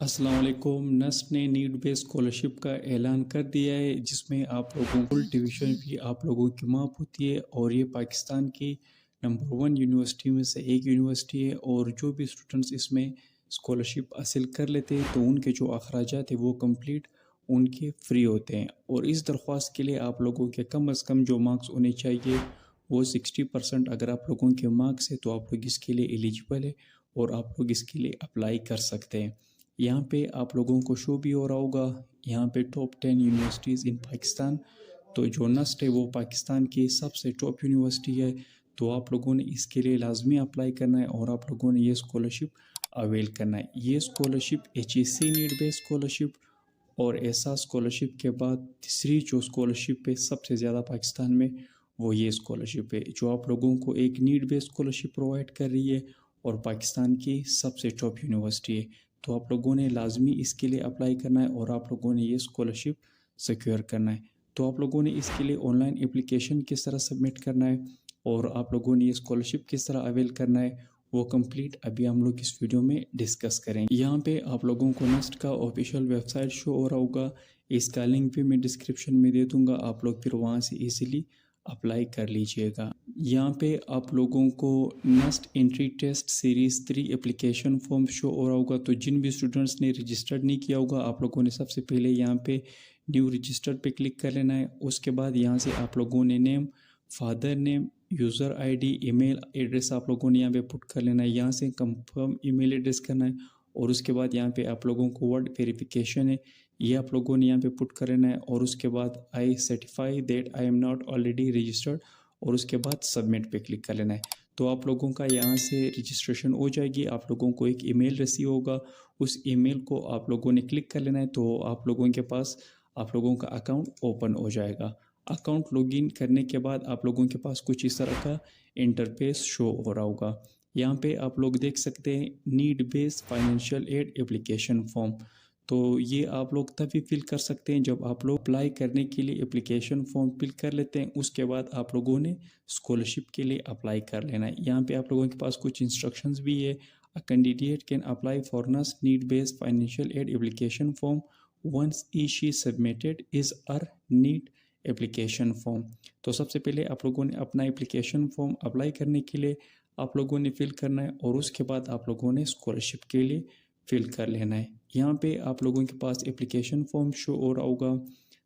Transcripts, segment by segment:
अस्सलाम वालेकुम। नस्ट ने नीड बेस्ड स्कॉलरशिप का ऐलान कर दिया है, जिसमें आप लोगों को फुल ट्यूशन फी आप लोगों की माफ़ होती है। और ये पाकिस्तान की नंबर 1 यूनिवर्सिटी में से एक यूनिवर्सिटी है। और जो भी स्टूडेंट्स इसमें स्कॉलरशिप हासिल कर लेते हैं तो उनके जो अखराजात है वो कंप्लीट उनके फ्री होते हैं। और इस दरख्वास्त के लिए आप लोगों के कम अज़ कम जो मार्क्स होने चाहिए वो 60%। अगर आप लोगों के मार्क्स है तो आप लोग इसके लिए एलिजिबल है और आप लोग इसके लिए अप्लाई कर सकते हैं। यहाँ पे आप लोगों को शो भी हो रहा होगा, यहाँ पे टॉप 10 यूनिवर्सिटीज़ इन पाकिस्तान। तो जो नस्ट है वो पाकिस्तान की सबसे टॉप यूनिवर्सिटी है। तो आप लोगों ने इसके लिए लाजमी अप्लाई करना है और आप लोगों ने ये स्कॉलरशिप अवेल करना है। ये scholarship HEC need based scholarship और ऐसा स्कॉलरशिप के बाद तीसरी जो स्कॉलरशिप है सबसे ज़्यादा पाकिस्तान में, वो ये स्कॉलरशिप है जो आप लोगों को एक नीड बेस्ड स्कॉलरशिप प्रोवाइड कर रही है और पाकिस्तान की सबसे टॉप यूनिवर्सिटी है। तो आप लोगों ने लाजमी इसके लिए अप्लाई करना है और आप लोगों ने ये स्कॉलरशिप सिक्योर करना है। तो आप लोगों ने इसके लिए ऑनलाइन एप्लीकेशन किस तरह सबमिट करना है और आप लोगों ने ये स्कॉलरशिप किस तरह अवेल करना है, वो कंप्लीट अभी हम लोग इस वीडियो में डिस्कस करेंगे। यहाँ पे आप लोगों को नस्ट का ऑफिशियल वेबसाइट शो हो रहा होगा, इसका लिंक भी मैं डिस्क्रिप्शन में दे दूँगा, आप लोग फिर वहाँ से इजीली अप्लाई कर लीजिएगा। यहाँ पे आप लोगों को NUST entry test series 3 application form show हो रहा होगा। तो जिन भी स्टूडेंट्स ने रजिस्टर्ड नहीं किया होगा, आप लोगों ने सबसे पहले यहाँ पे न्यू रजिस्टर्ड पे क्लिक कर लेना है। उसके बाद यहाँ से आप लोगों ने name, father name, user ID, email address आप लोगों ने यहाँ पे पुट कर लेना है। यहाँ से कंफर्म ईमेल एड्रेस करना है और उसके बाद यहाँ पे आप लोगों को वर्ड वेरिफिकेशन है, ये आप लोगों ने यहाँ पे पुट कर लेना है। और उसके बाद I certify that I am not already registered और उसके बाद सबमिट पे क्लिक कर लेना है। तो आप लोगों का यहाँ से रजिस्ट्रेशन हो जाएगी। आप लोगों को एक ईमेल रिसीव होगा, उस ईमेल को आप लोगों ने क्लिक कर लेना है। तो आप लोगों के पास आप लोगों का अकाउंट ओपन हो जाएगा। अकाउंट लॉगिन करने के बाद आप लोगों के पास कुछ इस तरह का इंटरफेस शो हो रहा होगा। यहाँ पे आप लोग देख सकते हैं need based financial aid application form. तो ये आप लोग तभी फिल कर सकते हैं जब आप लोग अप्लाई करने के लिए एप्लीकेशन फॉर्म फिल कर लेते हैं। उसके बाद आप लोगों ने स्कॉलरशिप के लिए अप्लाई कर लेना है। यहाँ पे आप लोगों के पास कुछ इंस्ट्रक्शंस भी है। A candidate can apply for NUST need based financial aid application form once she submitted his her need application form. तो सबसे पहले आप लोगों ने अपना एप्लीकेशन फॉर्म अप्लाई करने के लिए आप लोगों ने फिल करना है और उसके बाद आप लोगों ने स्कॉलरशिप के लिए फिल कर लेना है। यहाँ पे आप लोगों के पास एप्लीकेशन फॉर्म शो हो रहा होगा।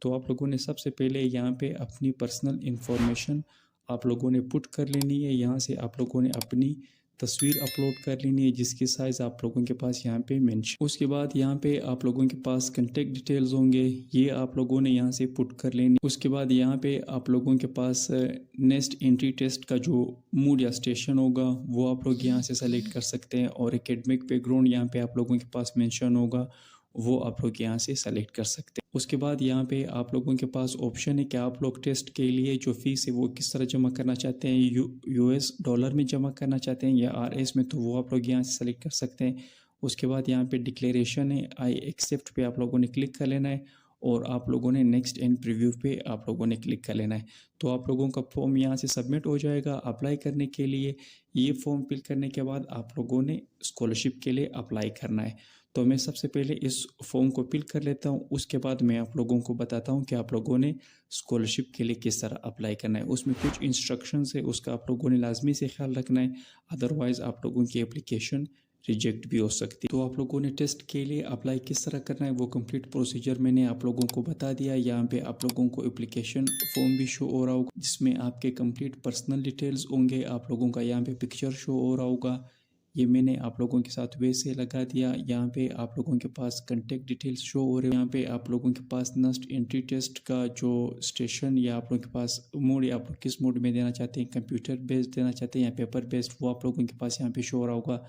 तो आप लोगों ने सबसे पहले यहाँ पे अपनी पर्सनल इंफॉर्मेशन आप लोगों ने पुट कर लेनी है। यहाँ से आप लोगों ने अपनी तस्वीर अपलोड कर लेनी है जिसकी साइज़ आप लोगों के पास यहाँ पे मेंशन। उसके बाद यहाँ पे आप लोगों के पास कंटेक्ट डिटेल्स होंगे, ये आप लोगों ने यहाँ से पुट कर लेनी। उसके बाद यहाँ पे आप लोगों के पास नेक्स्ट एंट्री टेस्ट का जो मूड या स्टेशन होगा वो आप लोग यहाँ से सेलेक्ट कर सकते हैं। और एकेडमिक बैकग्राउंड यहाँ पे आप लोगों के पास मेंशन होगा, वो आप लोग यहाँ से सेलेक्ट कर सकते हैं। उसके बाद यहाँ पे आप लोगों के पास ऑप्शन है कि आप लोग टेस्ट के लिए जो फीस है वो किस तरह जमा करना चाहते हैं, US डॉलर में जमा करना चाहते हैं या RS में, तो वो आप लोग यहाँ से सेलेक्ट कर सकते हैं। उसके बाद यहाँ पे डिक्लेरेशन है, आई एक्सेप्ट पे आप लोगों ने क्लिक कर लेना है और आप लोगों ने नेक्स्ट एंड प्रीव्यू पे आप लोगों ने क्लिक कर लेना है। तो आप लोगों का फॉर्म यहाँ से सबमिट हो जाएगा अप्लाई करने के लिए। ये फॉर्म फिल करने के बाद आप लोगों ने स्कॉलरशिप के लिए अप्लाई करना है। तो मैं सबसे पहले इस फॉर्म को फिल कर लेता हूँ, उसके बाद मैं आप लोगों को बताता हूँ कि आप लोगों ने स्कॉलरशिप के लिए किस तरह अप्लाई करना है। उसमें कुछ इंस्ट्रक्शंस है, उसका आप लोगों ने लाजमी से ख्याल रखना है, अदरवाइज़ आप लोगों की एप्लीकेशन रिजेक्ट भी हो सकती है। तो आप लोगों ने टेस्ट के लिए अप्लाई किस तरह करना है वो कंप्लीट प्रोसीजर मैंने आप लोगों को बता दिया। यहाँ पे आप लोगों को एप्लीकेशन फॉर्म भी शो हो रहा होगा जिसमें आपके कंप्लीट पर्सनल डिटेल्स होंगे। आप लोगों का यहाँ पे पिक्चर शो हो रहा होगा, ये मैंने आप लोगों के साथ वैसे लगा दिया। यहाँ पे आप लोगों के पास कंटेक्ट डिटेल्स शो हो रहे हैं। यहाँ पे आप लोगों के पास नस्ट एंट्री टेस्ट का जो स्टेशन या आप लोगों के पास मोड या आप लोग किस मोड में देना चाहते हैं, कंप्यूटर बेस्ड देना चाहते हैं या पेपर बेस्ड, वो आप लोगों के पास यहाँ पे शो हो रहा होगा।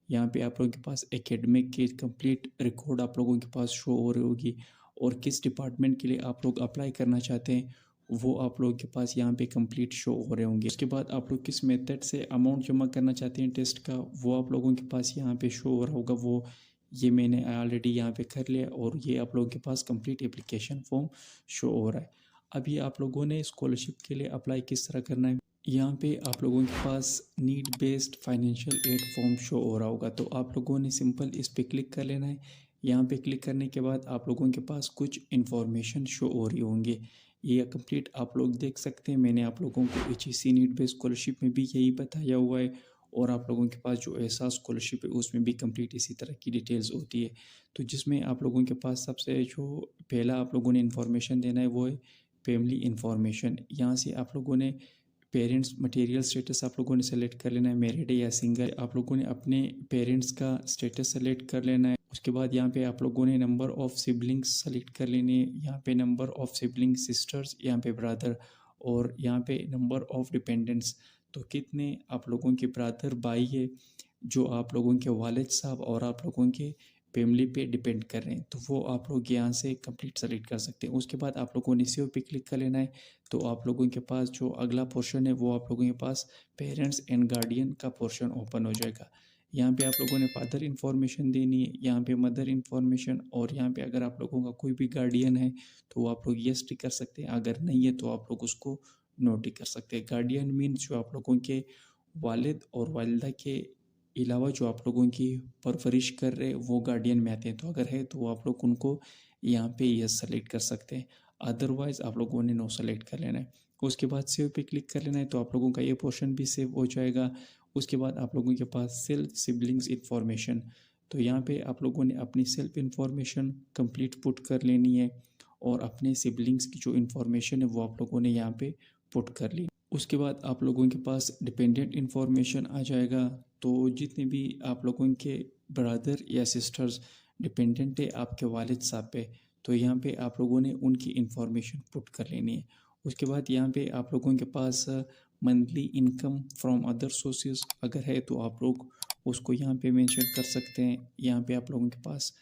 यहाँ पे आप लोगों के पास एकेडमिक की कंप्लीट रिकॉर्ड आप लोगों के पास शो हो रही होगी और किस डिपार्टमेंट के लिए आप लोग अप्लाई करना चाहते हैं वो आप लोगों के पास यहाँ पे कंप्लीट शो हो रहे होंगे। उसके बाद आप लोग किस मेथड से अमाउंट जमा करना चाहते हैं टेस्ट का, वो आप लोगों के पास यहाँ पे शो हो रहा होगा। वो ये मैंने ऑलरेडी यहाँ पे कर लिया और ये आप लोगों के पास कंप्लीट एप्लीकेशन फॉर्म शो हो रहा है। अभी आप लोगों ने स्कॉलरशिप के लिए अप्लाई किस तरह करना है, यहाँ पे आप लोगों के पास need based financial aid form show हो रहा होगा। तो आप लोगों ने सिंपल इस पर क्लिक कर लेना है। यहाँ पे क्लिक करने के बाद आप लोगों के पास कुछ इन्फॉर्मेशन शो हो रही होंगे। ये कंप्लीट आप लोग देख सकते हैं। मैंने आप लोगों को HEC नीट बेस्ड स्कॉलरशिप में भी यही बताया हुआ है, और आप लोगों के पास जो एहसास स्कॉलरशिप है उसमें भी कंप्लीट इसी तरह की डिटेल्स होती है। तो जिसमें आप लोगों के पास सबसे जो पहला आप लोगों ने इन्फॉर्मेशन देना है वो है फैमिली इन्फॉर्मेशन। यहाँ से आप लोगों ने पेरेंट्स मटेरियल स्टेटस आप लोगों ने सेलेक्ट कर लेना है, मैरिड है या सिंगल। आप लोगों ने अपने पेरेंट्स का स्टेटस सेलेक्ट कर लेना है। उसके बाद यहाँ पे आप लोगों ने नंबर ऑफ़ सिबलिंग्स सेलेक्ट कर लेने हैं। यहाँ पे नंबर ऑफ़ सिबलिंग सिस्टर्स, यहाँ पे ब्रदर, और यहाँ पे नंबर ऑफ़ डिपेंडेंट्स। तो कितने आप लोगों के ब्रदर भाई है जो आप लोगों के वालिद साहब और आप लोगों के फैमिली पे डिपेंड कर रहे हैं, तो वो आप लोग यहाँ से कंप्लीट सेलेक्ट कर सकते हैं। उसके बाद आप लोगों ने सेव पे क्लिक कर लेना है। तो आप लोगों के पास जो अगला पोर्शन है वो आप लोगों के पास पेरेंट्स एंड गार्डियन का पोर्शन ओपन हो जाएगा। यहाँ पे आप लोगों ने फादर इन्फॉर्मेशन देनी है, यहाँ पे मदर इन्फॉर्मेशन, और यहाँ पे अगर आप लोगों का कोई भी गार्डियन है तो वो आप लोग यस टिक कर सकते हैं, अगर नहीं है तो आप लोग उसको नो टिक कर सकते हैं। गार्डियन मीन्स जो आप लोगों के वालिद और वालिदा के अलावा जो आप लोगों की परवरिश कर रहे हैं वो गार्डियन में आते हैं, तो अगर है तो आप लोग उनको यहाँ पे यस सेलेक्ट कर सकते हैं, अदरवाइज़ आप लोगों ने नो सेलेक्ट कर लेना है। उसके बाद सेव पे क्लिक कर लेना है, तो आप लोगों का ये पोर्शन भी सेव हो जाएगा। उसके बाद आप लोगों के पास सेल्फ सिबलिंग्स इन्फॉर्मेशन, तो यहाँ पे आप लोगों ने अपनी सेल्फ इन्फॉर्मेशन कंप्लीट पुट कर लेनी है, और अपने सिबलिंग्स की जो इन्फॉर्मेशन है वो आप लोगों ने यहाँ पे पुट कर ली। उसके बाद आप लोगों के पास डिपेंडेंट इन्फॉर्मेशन आ जाएगा। तो जितने भी आप लोगों के ब्रदर या सिस्टर्स डिपेंडेंट है आपके वालिद साहब पे, तो यहाँ पे आप लोगों ने उनकी इन्फॉर्मेशन पुट कर लेनी है। उसके बाद यहाँ पे आप लोगों के पास monthly income from other sources अगर है तो आप लोग उसको यहाँ पे मेंशन कर सकते हैं। यहाँ पे आप लोगों के पास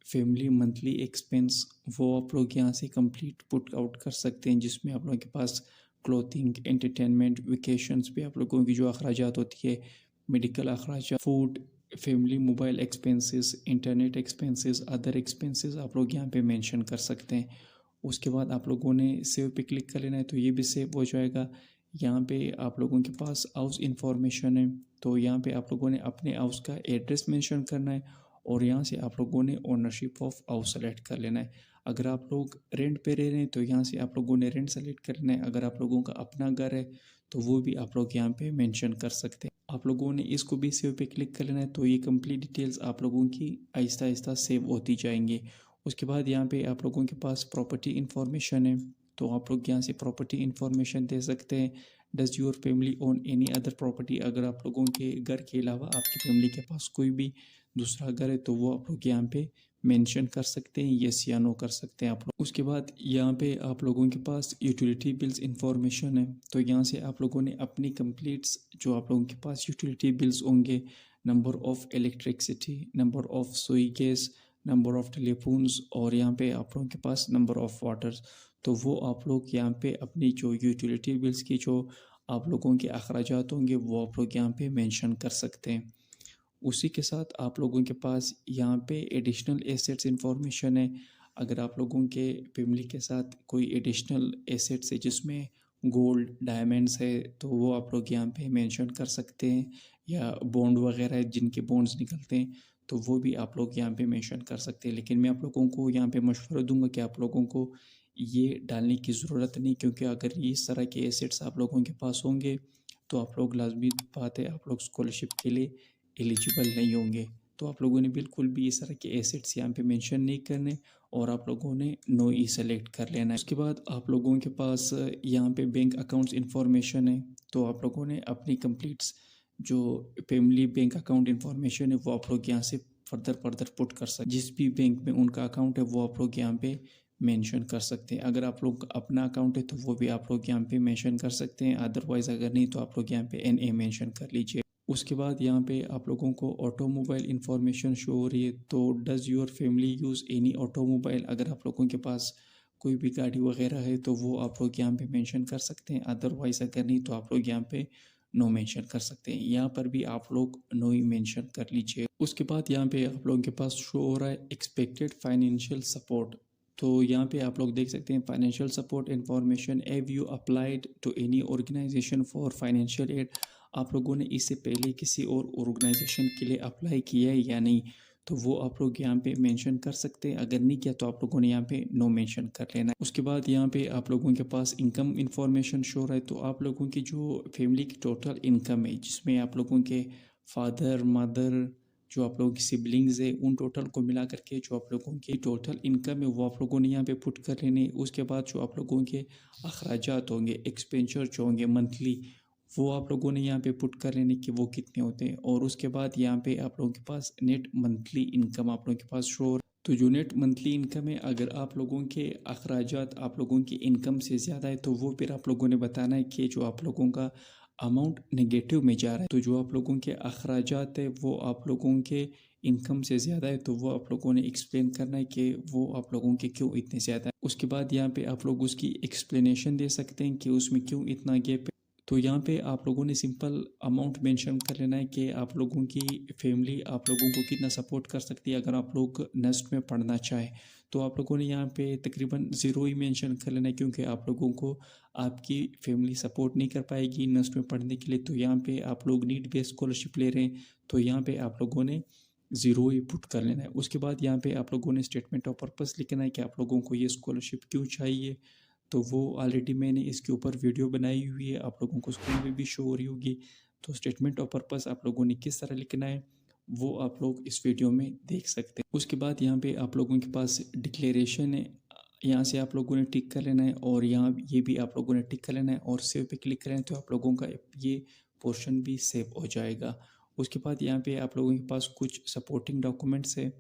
फैमिली मंथली एक्सपेंस वो आप लोग यहाँ से कंप्लीट पुट आउट कर सकते हैं, जिसमें आप लोगों के पास क्लोथिंग, एंटरटेनमेंट, वेकेशंस पे आप लोगों की जो अखराजात होती है, मेडिकल अखराजात, food, family mobile expenses, internet expenses, other expenses आप लोग यहाँ पे मेंशन कर सकते हैं। उसके बाद आप लोगों ने सेव पे क्लिक कर लेना है, तो ये भी सेव हो जाएगा। यहाँ पे आप लोगों के पास हाउस इन्फॉर्मेशन है, तो यहाँ पे आप लोगों ने अपने हाउस का एड्रेस मेंशन करना है, और यहाँ से आप लोगों ने ओनरशिप ऑफ हाउस सेलेक्ट कर लेना है। अगर आप लोग रेंट पे रह रहे हैं तो यहाँ से आप लोगों ने रेंट सेलेक्ट कर लेना है। अगर आप लोगों का अपना घर है तो वो भी आप लोग यहाँ पे मेंशन कर सकते हैं। आप लोगों ने इसको भी सेव पे क्लिक कर लेना है, तो ये कंप्लीट डिटेल्स आप लोगों की आहिस्ता आहिस्ता सेव होती जाएंगी। उसके बाद यहाँ पे आप लोगों के पास प्रॉपर्टी इन्फॉर्मेशन है, तो आप लोग यहाँ से प्रॉपर्टी इन्फॉर्मेशन दे सकते हैं। Does your family own any other property, अगर आप लोगों के घर के अलावा आपकी फैमिली के पास कोई भी दूसरा घर है तो वो आप लोग यहाँ पे मेंशन कर सकते हैं, यस या नो कर सकते हैं आप लोग। उसके बाद यहाँ पे आप लोगों के पास यूटिलिटी बिल्स इंफॉर्मेशन है, तो यहाँ से आप लोगों ने अपनी कंप्लीट्स जो आप लोगों के पास यूटिलिटी बिल्स होंगे, number of electricity, number of सुई गैस, नंबर ऑफ़ टेलीफोन्स, और यहाँ पे आप लोगों के पास नंबर ऑफ़ वाटर्स, तो वो आप लोग यहाँ पे अपनी जो यूटिलिटी बिल्स की जो आप लोगों के अखराजात होंगे वो आप लोग यहाँ पे मेंशन कर सकते हैं। उसी के साथ आप लोगों के पास यहाँ पे एडिशनल एसेट्स इंफॉर्मेशन है। अगर आप लोगों के फैमिली के साथ कोई एडिशनल एसेट्स है जिसमें गोल्ड, डायमंड्स है, तो वो आप लोग यहाँ पे मेंशन कर सकते हैं, या बॉन्ड वगैरह है जिनके बॉन्ड्स निकलते हैं तो वो भी आप लोग यहाँ पे मेंशन कर सकते हैं। लेकिन मैं आप लोगों को यहाँ पे मशवरा दूंगा कि आप लोगों को ये डालने की ज़रूरत नहीं, क्योंकि अगर ये इस तरह के एसेट्स आप लोगों के पास होंगे तो आप लोग लाजमी बात है आप लोग स्कॉलरशिप के लिए एलिजिबल नहीं होंगे। तो आप लोगों ने बिल्कुल भी इस तरह के एसेट्स यहाँ पे मेंशन नहीं करने, और आप लोगों ने नो ही सेलेक्ट कर लेना है। उसके बाद आप लोगों के पास यहाँ पे बैंक अकाउंट्स इंफॉर्मेशन है, तो आप लोगों ने अपनी कंप्लीट्स जो फैमिली बैंक अकाउंट इंफॉर्मेशन है वो आप लोग यहाँ से फर्दर पुट कर सकते। जिस भी बैंक में उनका अकाउंट है वो आप लोग यहाँ पे मेंशन कर सकते हैं। अगर आप लोग अपना अकाउंट है तो वो भी आप लोग यहाँ पे मेंशन कर सकते हैं, अदरवाइज़ अगर नहीं तो आप लोग यहाँ पे NA मेंशन कर लीजिए। उसके बाद यहाँ पे आप लोगों को ऑटोमोबाइल इंफॉर्मेशन शो हो रही है, तो does your family use any automobile, अगर आप लोगों के पास कोई भी गाड़ी वगैरह है तो वो आप लोग यहाँ पे मेंशन कर सकते हैं, अदरवाइज़ अगर नहीं तो आप लोग यहाँ पे नो मेंशन कर सकते हैं। यहाँ पर भी आप लोग नो ही मेंशन कर लीजिए। उसके बाद यहाँ पे आप लोगों के पास शो हो रहा है एक्सपेक्टेड फाइनेंशियल सपोर्ट, तो यहाँ पे आप लोग देख सकते हैं financial support information, have you applied to any organisation for financial aid, आप लोगों ने इससे पहले किसी और ऑर्गेनाइजेशन के लिए अप्लाई किया है या नहीं। तो वो आप लोग यहाँ पे मेंशन कर सकते हैं। अगर नहीं किया तो आप लोगों ने यहाँ पे नो मेंशन कर लेना है। उसके बाद यहाँ पे आप लोगों के पास इनकम इंफॉर्मेशन शो है, तो आप लोगों की जो फैमिली की टोटल इनकम है, जिसमें आप लोगों के फादर मदर जो आप लोगों की सिबलिंग्स है, उन टोटल को मिला करके जो आप लोगों की टोटल इनकम है वो आप लोगों ने यहाँ पे पुट कर लेने। उसके बाद जो आप लोगों के अखराजात होंगे, एक्सपेंचर जो होंगे मंथली, वो आप लोगों ने यहाँ पे पुट कर लेने कि वो कितने होते हैं। और उसके बाद यहाँ पे आप लोगों के पास नेट मंथली इनकम आप लोगों के पास शो। तो जो नेट मंथली इनकम है, अगर आप लोगों के अखराजात आप लोगों की इनकम से ज़्यादा है तो वो फिर आप लोगों ने बताना है कि जो आप लोगों का अमाउंट नेगेटिव में जा रहा है। तो जो आप लोगों के अखराजात है वो आप लोगों के इनकम से ज़्यादा है, तो वो आप लोगों ने एक्सप्लेन करना है कि वो आप लोगों के क्यों इतने ज़्यादा है। उसके बाद यहाँ पे आप लोग उसकी एक्सप्लेनेशन दे सकते हैं कि उसमें क्यों इतना गैप है। तो यहाँ पे आप लोगों ने सिंपल अमाउंट मेंशन कर लेना है कि आप लोगों की फैमिली आप लोगों को कितना सपोर्ट कर सकती है अगर आप लोग नेस्ट में पढ़ना चाहें। तो आप लोगों ने यहाँ पे तकरीबन ज़ीरो ही मेंशन कर लेना है, क्योंकि आप लोगों को आपकी फैमिली सपोर्ट नहीं कर पाएगी नेस्ट में पढ़ने के लिए। तो यहाँ पे आप लोग नीड बेस्ड स्कॉलरशिप ले रहे हैं, तो यहाँ पे आप लोगों ने ज़ीरो ही पुट कर लेना है। उसके बाद यहाँ पे आप लोगों ने स्टेटमेंट ऑफ पर्पस लिखना है कि आप लोगों को ये स्कॉलरशिप क्यों चाहिए। तो वो ऑलरेडी मैंने इसके ऊपर वीडियो बनाई हुई है, आप लोगों को स्क्रीन पे भी शो हो रही होगी। तो स्टेटमेंट ऑफ पर्पस आप लोगों ने किस तरह लिखना है वो आप लोग इस वीडियो में देख सकते हैं। उसके बाद यहाँ पे आप लोगों के पास डिक्लेरेशन है, यहाँ से आप लोगों ने टिक कर लेना है, और यहाँ ये भी आप लोगों ने टिक कर लेना है और सेव पे क्लिक करें तो आप लोगों का ये पोर्शन भी सेव हो जाएगा। उसके बाद यहाँ पे आप लोगों के पास कुछ सपोर्टिंग डॉक्यूमेंट्स है,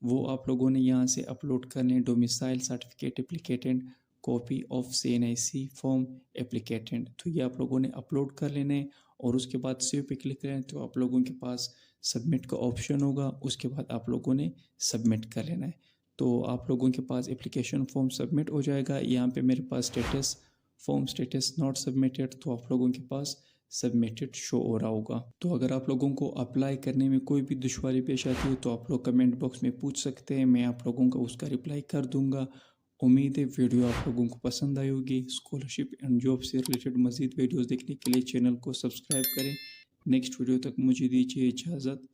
वो आप लोगों ने यहाँ से अपलोड करने। Domicile certificate applicant, copy of CNIC form applicant, तो ये आप लोगों ने अपलोड कर लेने। और उसके बाद सेव पे क्लिक करें तो आप लोगों के पास सबमिट का ऑप्शन होगा, उसके बाद आप लोगों ने सबमिट कर लेना है। तो आप लोगों के पास एप्लीकेशन फॉर्म सबमिट हो जाएगा। यहाँ पे मेरे पास स्टेटस नॉट सबमिटेड, तो आप लोगों के पास सबमिटेड शो हो रहा होगा। तो अगर आप लोगों को अप्लाई करने में कोई भी दुश्वारी पेश आती है तो आप लोग कमेंट बॉक्स में पूछ सकते हैं, मैं आप लोगों का उसका रिप्लाई कर दूंगा। उम्मीद है वीडियो आप लोगों को पसंद आई होगी। स्कॉलरशिप एंड जॉब से रिलेटेड मज़ीद वीडियोस देखने के लिए चैनल को सब्सक्राइब करें। नेक्स्ट वीडियो तक मुझे दीजिए इजाज़त।